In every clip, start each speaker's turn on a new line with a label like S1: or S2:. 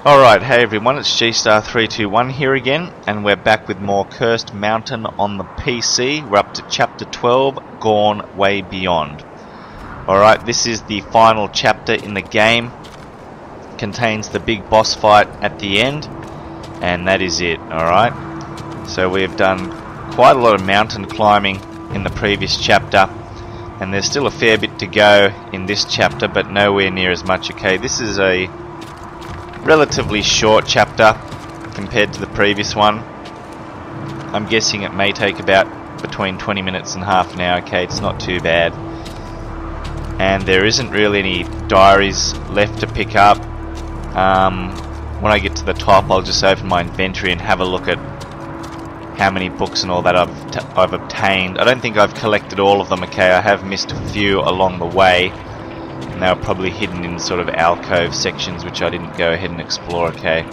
S1: Alright, hey everyone, it's G-Star321 here again, and we're back with more Cursed Mountain on the PC. We're up to Chapter 12, Gone Way Beyond. Alright, this is the final chapter in the game. Contains the big boss fight at the end, and that is it, alright? So we've done quite a lot of mountain climbing in the previous chapter, and there's still a fair bit to go in this chapter, but nowhere near as much, okay? This is a relatively short chapter compared to the previous one. I'm guessing it may take about between 20 minutes and half an hour, okay? It's not too bad. And there isn't really any diaries left to pick up. When I get to the top, I'll just open my inventory and have a look at how many books and all that I've obtained. I don't think I've collected all of them, okay? I have missed a few along the way, and they were probably hidden in sort of alcove sections which I didn't go ahead and explore, okay?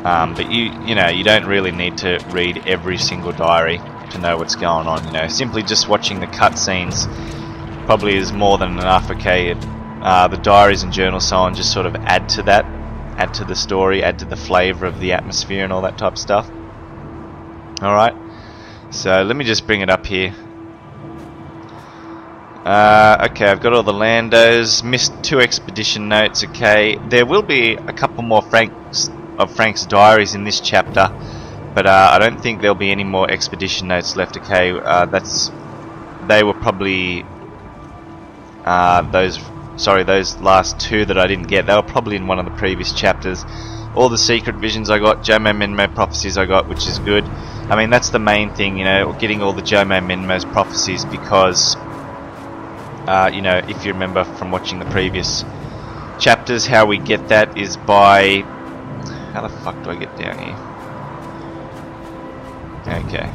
S1: But you know, you don't really need to read every single diary to know what's going on, you know. Simply just watching the cutscenes probably is more than enough, okay? The diaries and journals, so on, just sort of add to that, add to the story, add to the flavour of the atmosphere and all that type of stuff. Alright, so let me just bring it up here. Okay, I've got all the Landos, missed 2 expedition notes, okay. There will be a couple more Frank's diaries in this chapter, but I don't think there'll be any more expedition notes left, okay. They were probably those last 2 that I didn't get, they were probably in one of the previous chapters. All the secret visions I got, Jomo Menmo prophecies I got, which is good. I mean, that's the main thing, you know, getting all the Jomo Menmo's prophecies, because you know, if you remember from watching the previous chapters, how we get that is by... How the fuck do I get down here? Okay.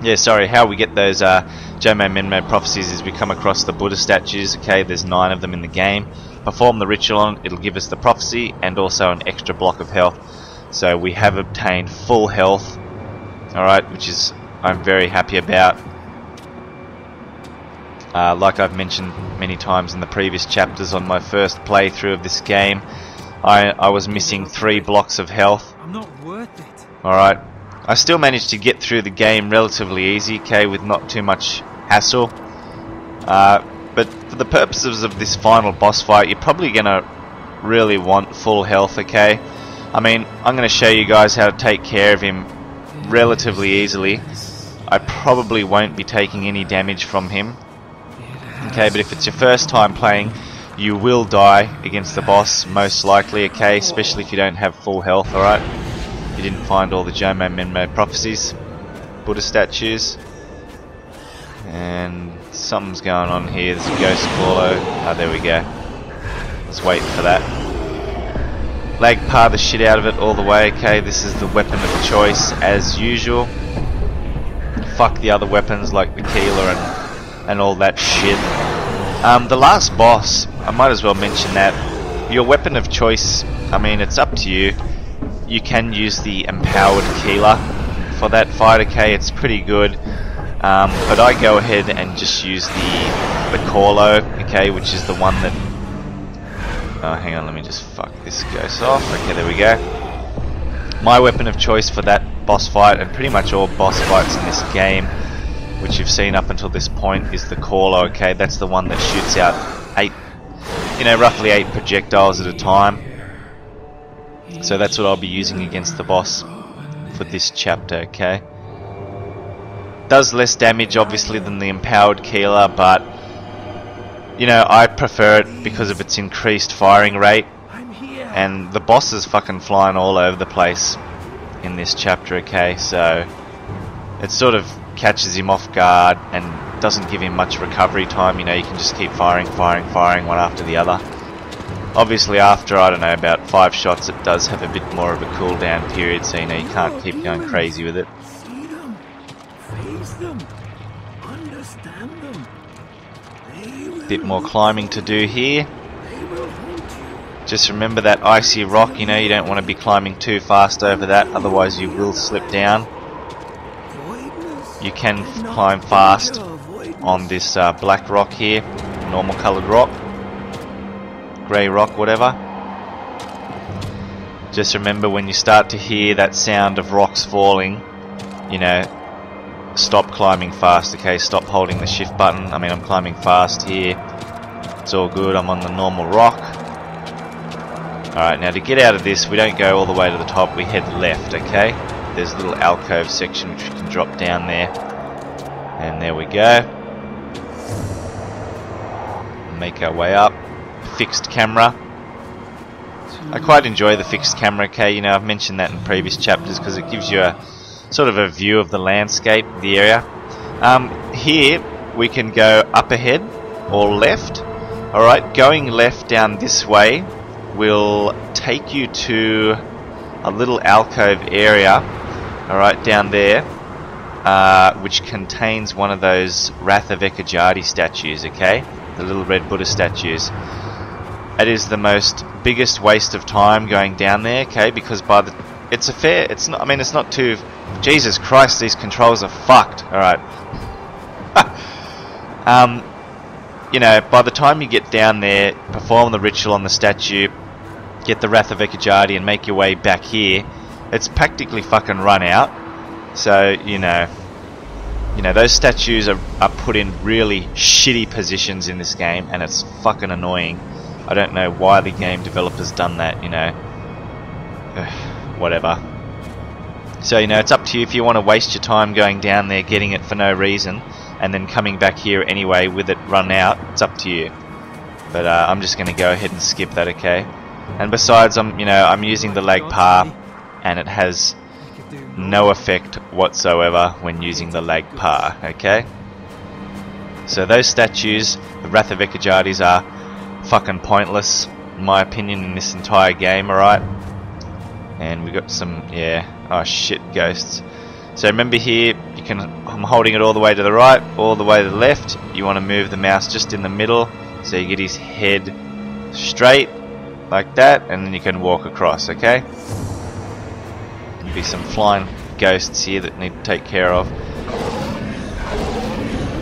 S1: Yeah, sorry, how we get those Jomo Menmo prophecies is we come across the Buddha statues, okay, there's 9 of them in the game. Perform the ritual on it, it'll give us the prophecy and also an extra block of health. So we have obtained full health, alright, which is I'm very happy about. Like I've mentioned many times in the previous chapters, on my first playthrough of this game, I was missing 3 blocks of health.
S2: I'm not worth it.
S1: Alright. I still managed to get through the game relatively easy, okay, with not too much hassle. But for the purposes of this final boss fight, you're probably going to really want full health, okay? I mean, I'm going to show you guys how to take care of him relatively easily. I probably won't be taking any damage from him. Okay, but if it's your first time playing, you will die against the boss, most likely, okay, especially if you don't have full health, alright? You didn't find all the Jomo Menmo prophecies, Buddha statues, and something's going on here. There's a ghost Paulo. Ah, there we go. Let's wait for that. Lag the shit out of it all the way, okay? This is the weapon of choice, as usual. Fuck the other weapons like the Keeler and all that shit. The last boss, I might as well mention that. Your weapon of choice, I mean, it's up to you. You can use the empowered Keeler for that fight, okay? It's pretty good. But I go ahead and just use the Corlo, okay, which is the one that... Oh, hang on, let me just fuck this ghost off. Okay, there we go. My weapon of choice for that boss fight, and pretty much all boss fights in this game, which you've seen up until this point, is the Corlo, okay? That's the one that shoots out 8, you know, roughly 8 projectiles at a time. So that's what I'll be using against the boss for this chapter, okay? Does less damage, obviously, than the empowered Keeler, but, you know, I prefer it because of its increased firing rate. And the boss is fucking flying all over the place in this chapter, okay? So it sort of catches him off guard and doesn't give him much recovery time. You know, you can just keep firing one after the other. Obviously after, I don't know, about 5 shots it does have a bit more of a cooldown period, so you know, you can't keep going crazy with it.
S2: See them, face them, understand them.
S1: Bit more climbing to do here. Just remember that icy rock, you know, you don't want to be climbing too fast over that, otherwise you will slip down. You can climb fast on this black rock here, normal coloured rock. grey rock, whatever. Just remember, when you start to hear that sound of rocks falling, you know, stop climbing fast, okay? Stop holding the shift button. I mean, I'm climbing fast here. It's all good, I'm on the normal rock. Alright, now to get out of this, we don't go all the way to the top, we head left, okay? There's a little alcove section which we can drop down there. And there we go. Make our way up. Fixed camera. I quite enjoy the fixed camera, okay? You know, I've mentioned that in previous chapters because it gives you a sort of a view of the landscape, the area. Here we can go up ahead or left. Alright, going left down this way will take you to a little alcove area, alright, down there, which contains one of those Wrath of Ekajadi statues, okay? The little red Buddha statues. It is the biggest waste of time going down there, okay? Because it's not too. Jesus Christ, these controls are fucked. All right. You know, by the time you get down there, perform the ritual on the statue, get the Wrath of Ekajadi, and make your way back here, it's practically fucking run out. So you know, those statues are put in really shitty positions in this game, and it's fucking annoying. I don't know why the game developers done that, you know. Whatever. So, you know, it's up to you if you want to waste your time going down there, getting it for no reason, and then coming back here anyway with it run out. It's up to you. But I'm just going to go ahead and skip that, okay? And besides, I'm using the lag par, and it has no effect whatsoever when using the lag par, okay? So those statues, the Wrath of Ekajadis, are fucking pointless, in my opinion, in this entire game, alright? And we got some, oh shit, ghosts. So remember here, I'm holding it all the way to the right, all the way to the left. You want to move the mouse just in the middle, so you get his head straight, like that, and then you can walk across, okay? There'll be some flying ghosts here that need to take care of.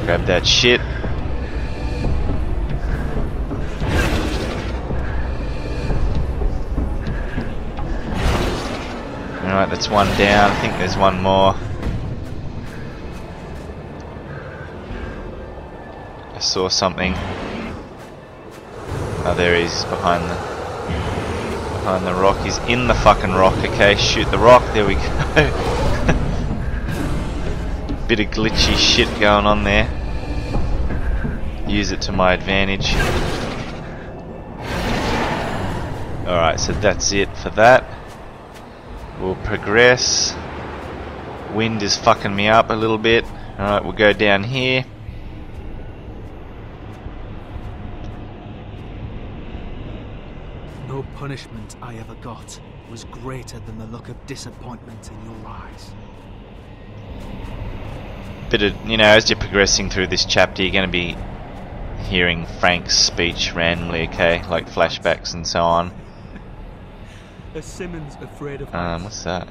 S1: Grab that shit. Alright, that's one down. I think there's one more. I saw something. Oh, there he is, behind the rock. He's in the fucking rock, okay? Shoot the rock, there we go. Bit of glitchy shit going on there. Use it to my advantage. Alright, so that's it for that. We'll progress. Wind is fucking me up a little bit. Alright, we'll go down here.
S2: No punishment I ever got was greater than the look of disappointment in your eyes.
S1: Bit of, as you're progressing through this chapter, you're going to be hearing Frank's speech randomly, okay? Like flashbacks and so on.
S2: A Simmons afraid of
S1: what's that?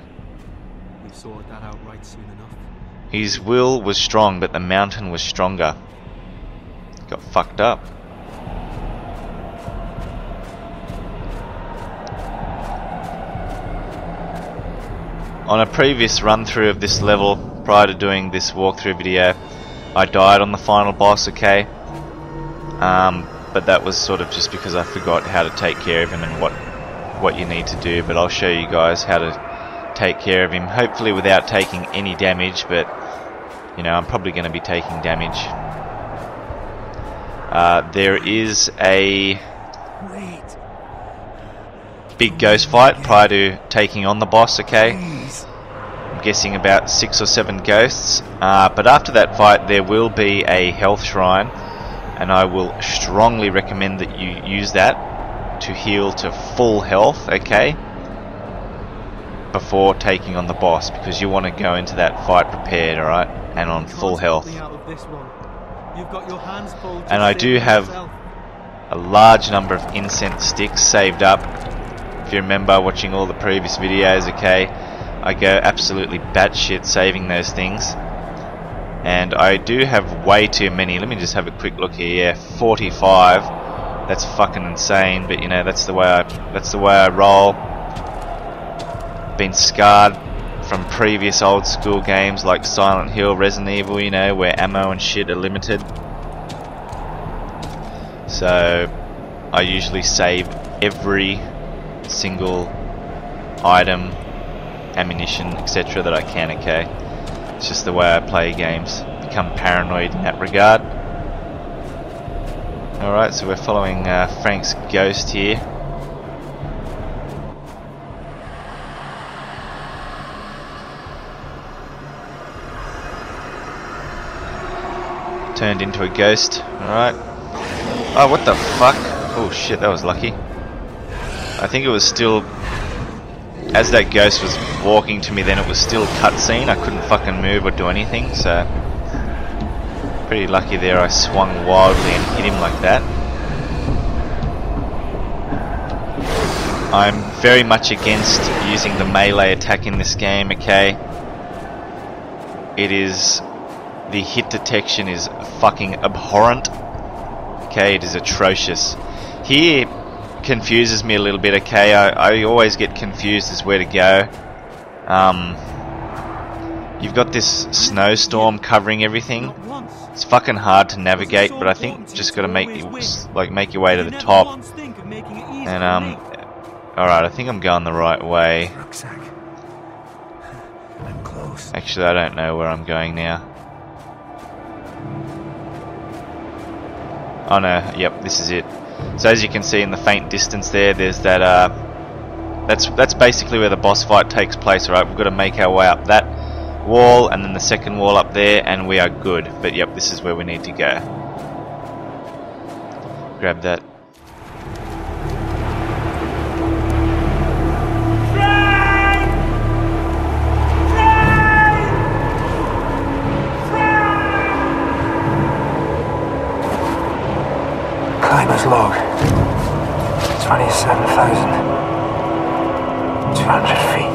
S2: We sorted that out right soon enough.
S1: His will was strong, but the mountain was stronger. Got fucked up. On a previous run through of this level, prior to doing this walkthrough video, I died on the final boss, okay? But that was sort of just because I forgot how to take care of him and what you need to do, but I'll show you guys how to take care of him, hopefully without taking any damage, but I'm probably going to be taking damage. There is a big ghost fight prior to taking on the boss, okay? I'm guessing about 6 or 7 ghosts, but after that fight there will be a health shrine, and I will strongly recommend that you use that to heal to full health, okay, before taking on the boss, because you want to go into that fight prepared, alright, and on full health. And I do have a large number of incense sticks saved up. If you remember watching all the previous videos, okay, I go absolutely batshit saving those things. And I do have way too many. Let me just have a quick look here. Yeah, 45 That's fucking insane, but you know, that's the way I roll. Been scarred from previous old school games like Silent Hill, Resident Evil, you know, where ammo and shit are limited. So I usually save every single item, ammunition, etc. that I can, okay? It's just the way I play games. Become paranoid in that regard. Alright, so we're following Frank's ghost here. Turned into a ghost. Alright. Oh, what the fuck? Oh shit, that was lucky. I think it was still... As that ghost was walking to me then, it was still a cutscene. I couldn't fucking move or do anything, so... Pretty lucky there, I swung wildly and hit him like that. I'm very much against using the melee attack in this game, okay? It is... The hit detection is fucking abhorrent. Okay, it is atrocious. Here confuses me a little bit, okay? I always get confused as where to go. You've got this snowstorm covering everything. It's fucking hard to navigate, but I think just gotta make your way to the top. And alright, I think I'm going the right way. Actually, I don't know where I'm going now. Oh no, yep, this is it. So as you can see in the faint distance there, there's that that's basically where the boss fight takes place, right? We've got to make our way up that wall and then the second wall up there and we are good. But yep, this is where we need to go. Grab that.
S3: Climber's log. 27,200 feet.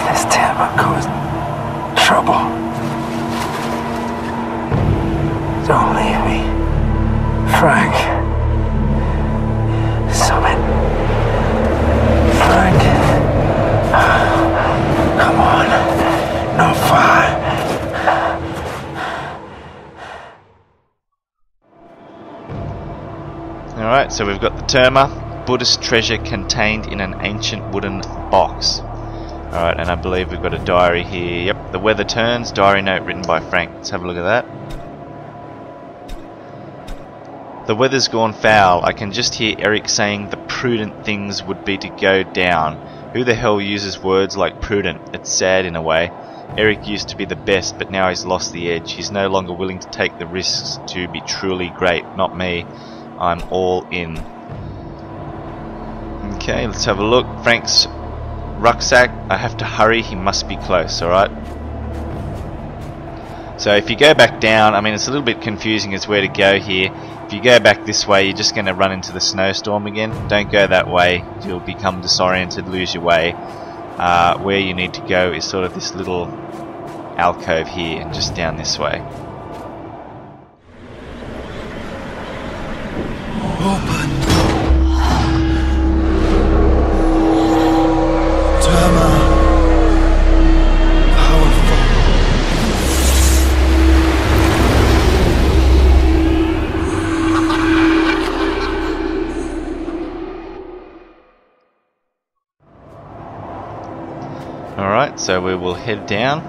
S3: This timber caused trouble. Don't leave me, Frank. Summit. Frank. Come on. Not far.
S1: Alright, so we've got the Terma, Buddhist treasure contained in an ancient wooden box. Alright, and I believe we've got a diary here. Yep, the weather turns, diary note written by Frank. Let's have a look at that. The weather's gone foul. I can just hear Eric saying the prudent things would be to go down. Who the hell uses words like prudent? It's sad in a way. Eric used to be the best, but now he's lost the edge. He's no longer willing to take the risks to be truly great. Not me. I'm all in. Okay, let's have a look. Frank's rucksack. I have to hurry. He must be close, alright? So if you go back down, I mean, it's a little bit confusing as where to go here. If you go back this way, you're just going to run into the snowstorm again. Don't go that way. You'll become disoriented, lose your way. Where you need to go is sort of this little alcove here, and just down this way.
S2: Open. Terma. Powerful.
S1: Alright, so we will head down.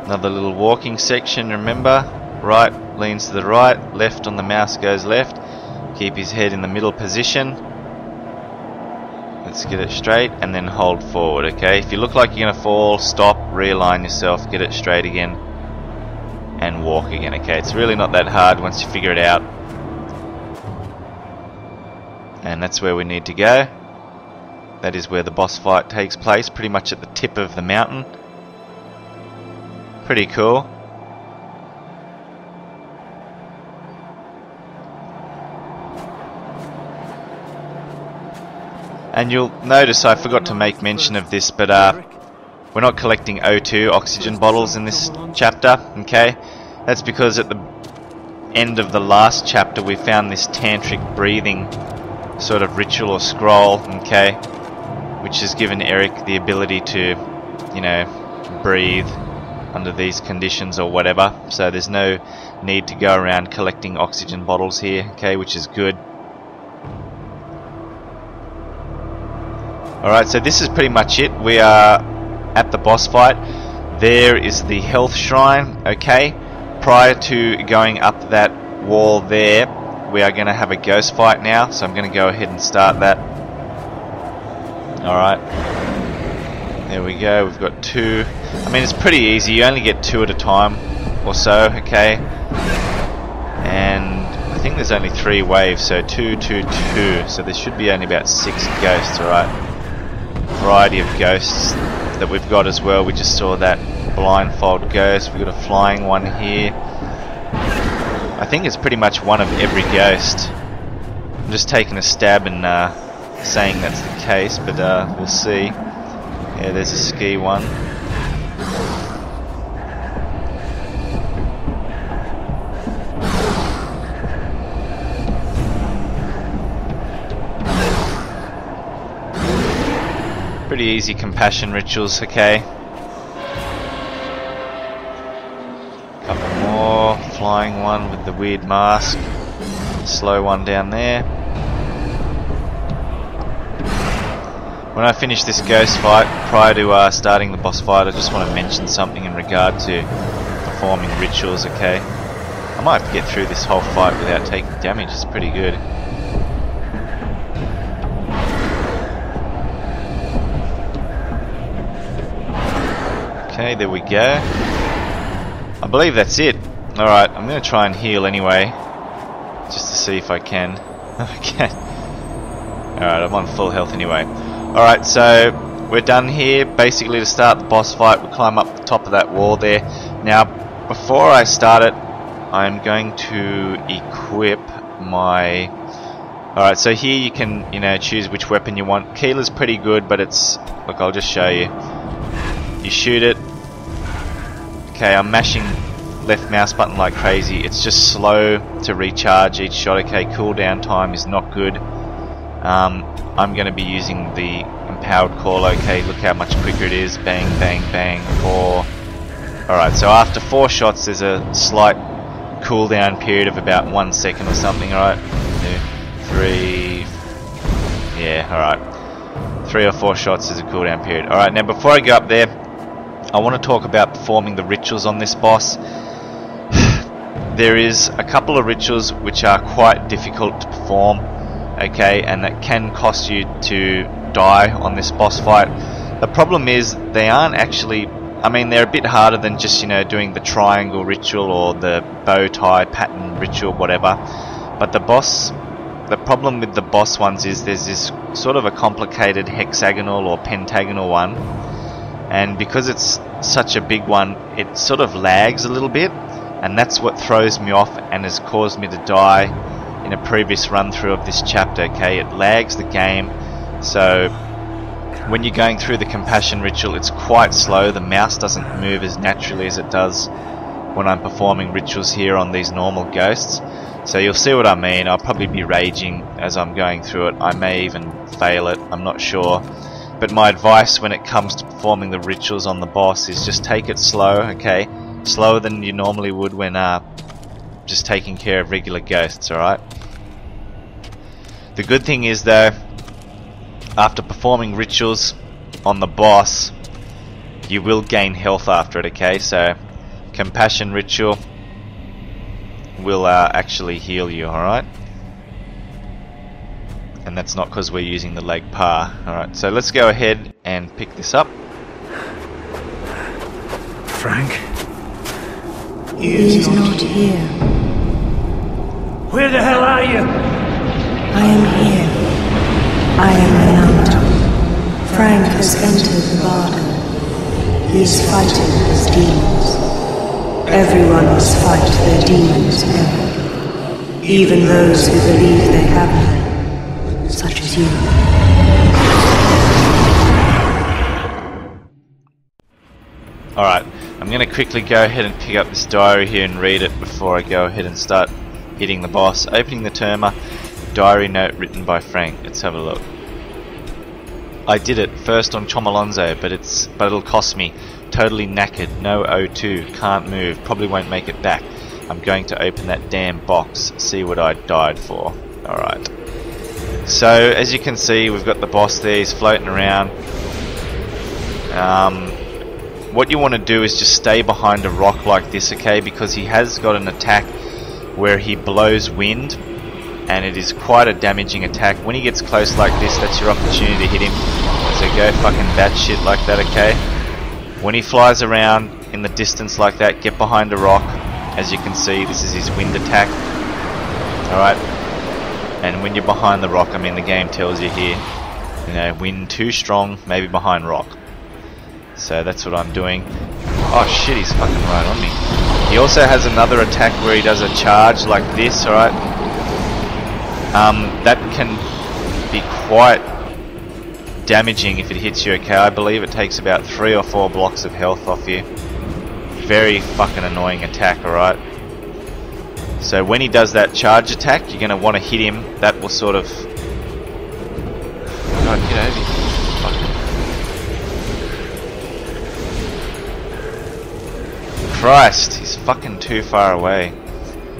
S1: Another little walking section, remember? Right leans to the right, left on the mouse goes left. Keep his head in the middle position. Let's get it straight and then hold forward, okay? If you look like you're going to fall, stop, realign yourself, get it straight again and walk again, okay? It's really not that hard once you figure it out. And that's where we need to go. That is where the boss fight takes place, pretty much at the tip of the mountain. Pretty cool. And you'll notice I forgot to make mention of this, but we're not collecting O2 oxygen bottles in this chapter, okay? That's because at the end of the last chapter we found this tantric breathing sort of ritual or scroll, okay? Which has given Eric the ability to, you know, breathe under these conditions or whatever. So there's no need to go around collecting oxygen bottles here, okay, which is good. Alright, so this is pretty much it. We are at the boss fight. There is the health shrine, okay. Prior to going up that wall there, we are going to have a ghost fight now, so I'm going to go ahead and start that. Alright, there we go. We've got 2. I mean, it's pretty easy. You only get 2 at a time or so, okay. And I think there's only 3 waves, so 2, 2, 2. So there should be only about 6 ghosts, alright. Variety of ghosts that we've got as well. We just saw that blindfold ghost. We've got a flying one here. I think it's pretty much one of every ghost. I'm just taking a stab and saying that's the case, but we'll see. Yeah, there's a ski one. Pretty easy compassion rituals, okay. Couple more. Flying one with the weird mask. Slow one down there. When I finish this ghost fight, prior to starting the boss fight, I just want to mention something in regard to performing rituals, okay. I might have to get through this whole fight without taking damage. It's pretty good. Okay, there we go. I believe that's it. Alright, I'm going to try and heal anyway, just to see if I can. Okay. Alright, I'm on full health anyway. Alright, so we're done here. Basically, to start the boss fight, we climb up the top of that wall there. Now, before I start it, I'm going to equip my... Alright, so here you can, you know, choose which weapon you want. Keeler's pretty good, but it's... Look, I'll just show you. You shoot it. Okay, I'm mashing left mouse button like crazy. It's just slow to recharge each shot. Okay, cooldown time is not good. I'm going to be using the empowered call. Okay, look how much quicker it is. Bang, bang, bang. 4. Alright, so after 4 shots there's a slight cooldown period of about 1 second or something. Alright, 2, 3. Yeah, alright. 3 or 4 shots is a cooldown period. Alright, now before I go up there, I want to talk about performing the rituals on this boss. There is a couple of rituals which are quite difficult to perform, okay, and that can cost you to die on this boss fight. The problem is they aren't actually, I mean, they're a bit harder than just, you know, doing the triangle ritual or the bow tie pattern ritual, whatever. But the problem with the boss ones is there's this sort of a complicated hexagonal or pentagonal one, and because it's such a big one, it sort of lags a little bit, and that's what throws me off and has caused me to die in a previous run through of this chapter. Okay, it lags the game, so when you're going through the compassion ritual, it's quite slow. The mouse doesn't move as naturally as it does when I'm performing rituals here on these normal ghosts. So you'll see what I mean. I'll probably be raging as I'm going through it. I may even fail it, I'm not sure. But my advice when it comes to performing the rituals on the boss is just take it slow, okay? Slower than you normally would when just taking care of regular ghosts, alright? The good thing is though, after performing rituals on the boss, you will gain health after it, okay? So, compassion ritual will actually heal you, alright? And that's not because we're using the leg par. Alright, so let's go ahead and pick this up.
S3: Frank?
S4: He is not here.
S3: Where the hell are you?
S4: I am here. I am Renata. Frank has entered the garden. He is fighting his demons. Everyone must fight their demons together. Even those who believe they have none. Such as you.
S1: Alright, I'm going to quickly go ahead and pick up this diary here and read it before I go ahead and start hitting the boss. Opening the terma, diary note written by Frank. Let's have a look. I did it first on Chomolonzo, but it'll cost me. Totally knackered, no O2, can't move, probably won't make it back. I'm going to open that damn box, see what I died for. Alright. So, as you can see, we've got the boss there, he's floating around. What you want to do is just stay behind a rock like this, okay, because he has got an attack where he blows wind, and it is quite a damaging attack. When he gets close like this, that's your opportunity to hit him. So go fucking batshit like that, okay? When he flies around in the distance like that, get behind a rock. As you can see, this is his wind attack. Alright? And when you're behind the rock, I mean the game tells you here, you know, wind too strong, maybe behind rock. So that's what I'm doing. Oh shit, he's fucking right on me. He also has another attack where he does a charge like this, alright? That can be quite damaging if it hits you, okay? I believe it takes about 3 or 4 blocks of health off you. Very fucking annoying attack, alright? So when he does that charge attack, you're going to want to hit him. That will sort of... God, get over here. Christ, he's fucking too far away.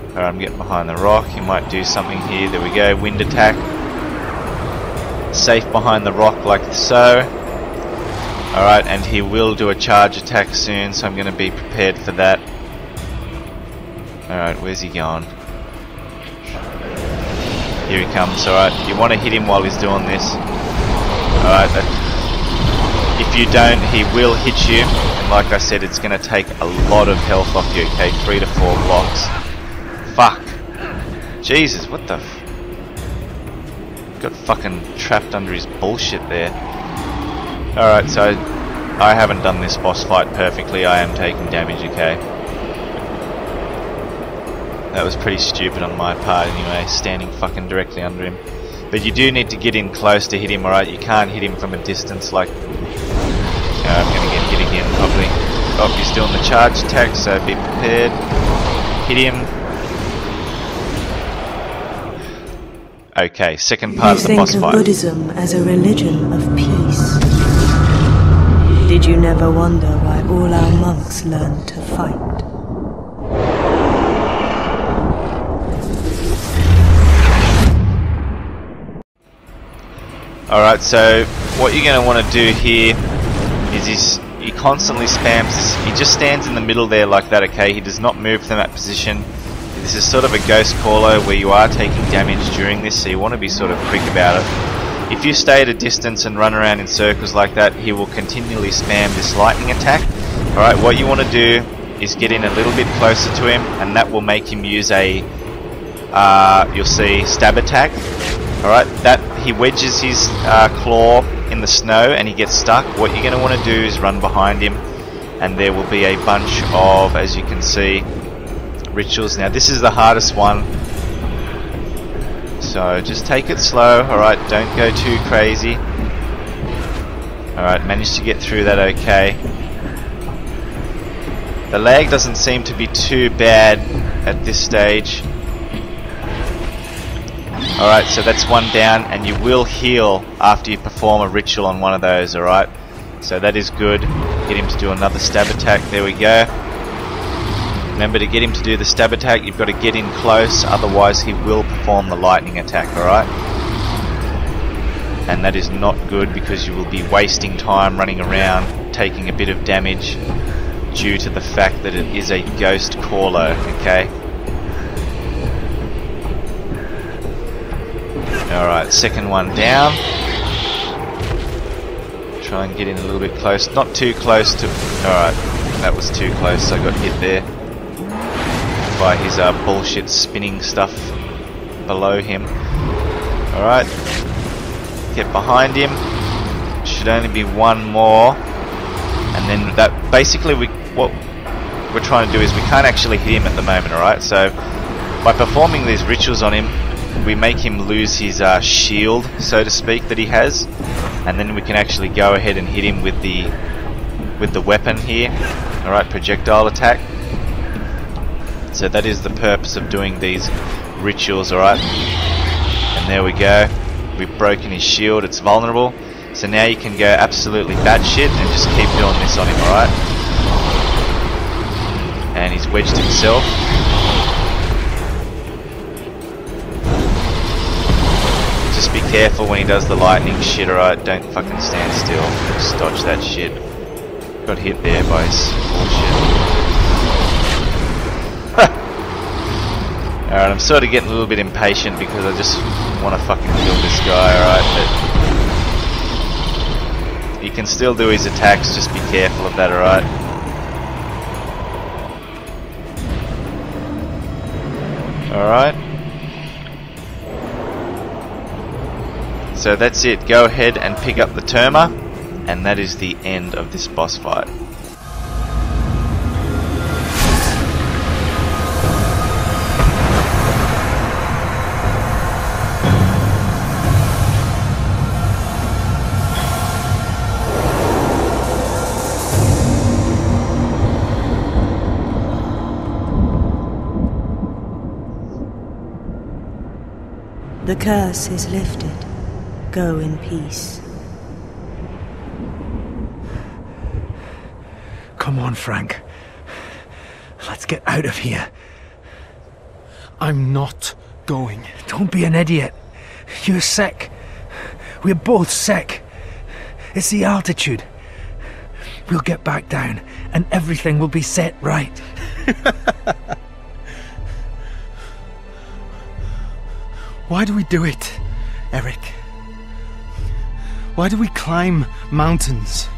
S1: Alright, I'm getting behind the rock. He might do something here. There we go, wind attack. Safe behind the rock like so. Alright, and he will do a charge attack soon, so I'm going to be prepared for that. Alright, where's he going? Here he comes, alright. You want to hit him while he's doing this. Alright, if you don't, he will hit you. And like I said, it's going to take a lot of health off you, okay? 3 to 4 blocks. Fuck. Jesus, what the f... Got fucking trapped under his bullshit there. Alright, so I haven't done this boss fight perfectly. I am taking damage, okay? That was pretty stupid on my part anyway, standing fucking directly under him. But you do need to get in close to hit him, alright? You can't hit him from a distance like... I'm gonna get hit again probably. Oh, he's doing the charge attack, so be prepared. Hit him. Okay, second part of the boss
S4: You think
S1: fight.
S4: of Buddhism as a religion of peace. Did you never wonder why all our monks learned to fight?
S1: Alright, so what you're going to want to do here is he constantly spams this. He just stands in the middle there like that, okay? He does not move from that position. This is sort of a ghost caller where you are taking damage during this, so you want to be sort of quick about it. If you stay at a distance and run around in circles like that, he will continually spam this lightning attack. Alright, what you want to do is get in a little bit closer to him, and that will make him use a, you'll see, stab attack. Alright, that he wedges his claw in the snow and he gets stuck. What you're going to want to do is run behind him, and there will be a bunch of, as you can see, rituals. Now this is the hardest one, so just take it slow. Alright, don't go too crazy. Alright, managed to get through that okay. The lag doesn't seem to be too bad at this stage. Alright, so that's one down, and you will heal after you perform a ritual on one of those, alright? So that is good. Get him to do another stab attack, there we go. Remember, to get him to do the stab attack, you've got to get in close, otherwise he will perform the lightning attack, alright? And that is not good because you will be wasting time running around, taking a bit of damage due to the fact that it is a ghost caller, okay? Alright, second one down. Try and get in a little bit close. Not too close to... Alright, that was too close, so I got hit there by his bullshit spinning stuff below him. Alright, get behind him. Should only be one more. And then that... Basically, what we're trying to do is we can't actually hit him at the moment, alright? So, by performing these rituals on him, we make him lose his shield, so to speak, that he has, and then we can actually go ahead and hit him with the weapon here. Alright, projectile attack. So that is the purpose of doing these rituals, alright? And there we go. We've broken his shield, it's vulnerable. So now you can go absolutely batshit and just keep doing this on him, alright? And he's wedged himself. Just be careful when he does the lightning shit, alright? Don't fucking stand still. Just dodge that shit. Got hit there by his bullshit. Alright, I'm sort of getting a little bit impatient because I just want to fucking kill this guy, alright? But he can still do his attacks, just be careful of that, alright? Alright. So that's it. Go ahead and pick up the Terma, and that is the end of this boss fight.
S4: The curse is lifted. Go in peace.
S3: Come on, Frank. Let's get out of here.
S2: I'm not going.
S3: Don't be an idiot. You're sick. We're both sick. It's the altitude. We'll get back down and everything will be set right.
S2: Why do we do it, Eric? Why do we climb mountains?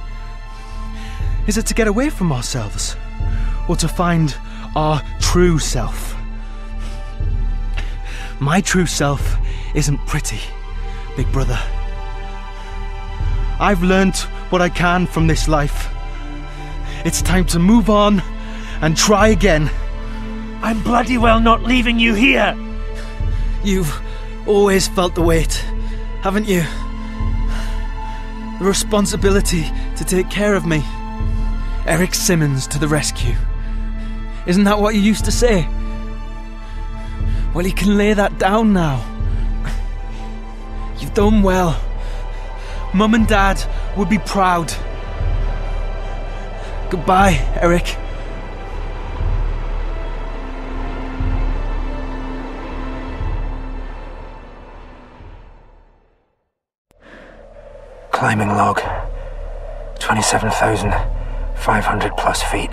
S2: Is it to get away from ourselves? Or to find our true self? My true self isn't pretty, big brother. I've learnt what I can from this life. It's time to move on and try again.
S3: I'm bloody well not leaving you here.
S2: You've always felt the weight, haven't you? The responsibility to take care of me. Eric Simmons to the rescue. Isn't that what you used to say? Well, you can lay that down now. You've done well. Mum and Dad would be proud. Goodbye, Eric.
S3: Climbing log. 27,500 plus feet.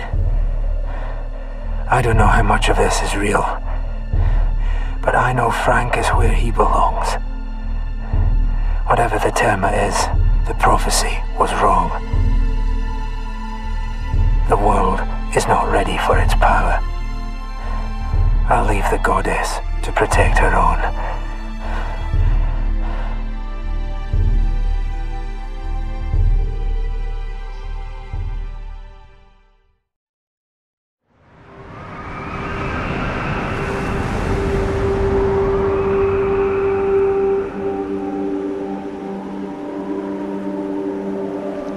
S3: I don't know how much of this is real, but I know Frank is where he belongs. Whatever the Terma is, the prophecy was wrong. The world is not ready for its power. I'll leave the goddess to protect her own.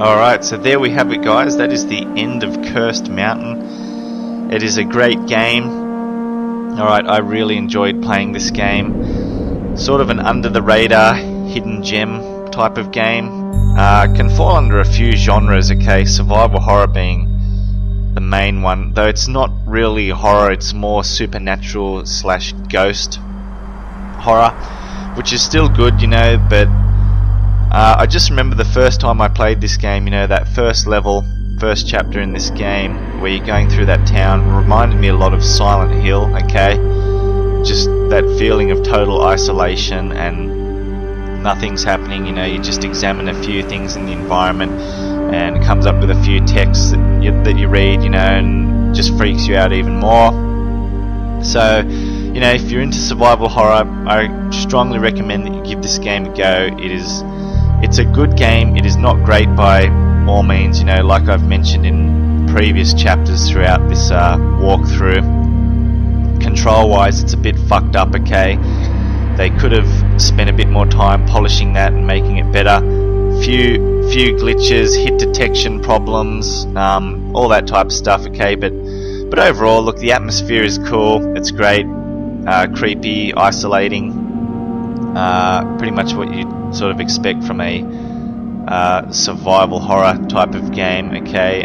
S1: Alright, so there we have it, guys. That is the end of Cursed Mountain. It is a great game. Alright, I really enjoyed playing this game. Sort of an under-the-radar, hidden gem type of game. Can fall under a few genres, okay? Survival horror being the main one. Though it's not really horror, it's more supernatural / ghost horror. Which is still good, you know, but I just remember the first time I played this game, you know, that first level, first chapter in this game, where you're going through that town, reminded me a lot of Silent Hill, okay? Just that feeling of total isolation and nothing's happening, you know, you just examine a few things in the environment and it comes up with a few texts that you read, you know, and just freaks you out even more. So, you know, if you're into survival horror, I strongly recommend that you give this game a go. It's a good game. It is not great by all means, you know, like I've mentioned in previous chapters throughout this walkthrough. Control wise, it's a bit fucked up, okay? They could have spent a bit more time polishing that and making it better. Few few glitches, hit detection problems, all that type of stuff, okay, but overall, look, the atmosphere is cool, it's great, creepy, isolating, pretty much what you sort of expect from a survival horror type of game, okay.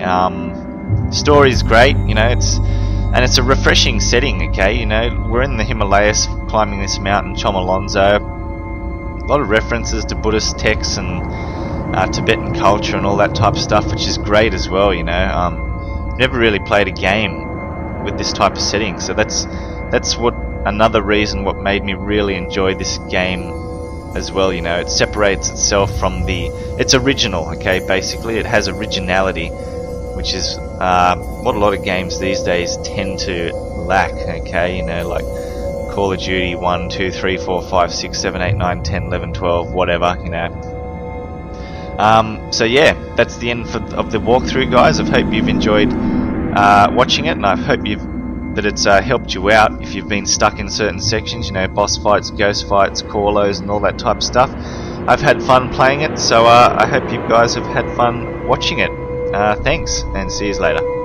S1: Story's great, you know, it's a refreshing setting, okay, you know, we're in the Himalayas climbing this mountain, Chomolonzo, a lot of references to Buddhist texts and Tibetan culture and all that type of stuff, which is great as well, you know. Never really played a game with this type of setting, so that's what another reason what made me really enjoy this game as well, you know. It separates itself from it's original, okay, basically it has originality, which is what a lot of games these days tend to lack, okay, you know, like Call of Duty 1, 2, 3, 4, 5, 6, 7, 8, 9, 10, 11, 12, whatever, you know. So yeah, that's the end of the walkthrough, guys. I hope you've enjoyed watching it, and I hope that it's helped you out if you've been stuck in certain sections, you know, boss fights, ghost fights, Corlos, and all that type of stuff. I've had fun playing it, so I hope you guys have had fun watching it. Thanks, and see you later.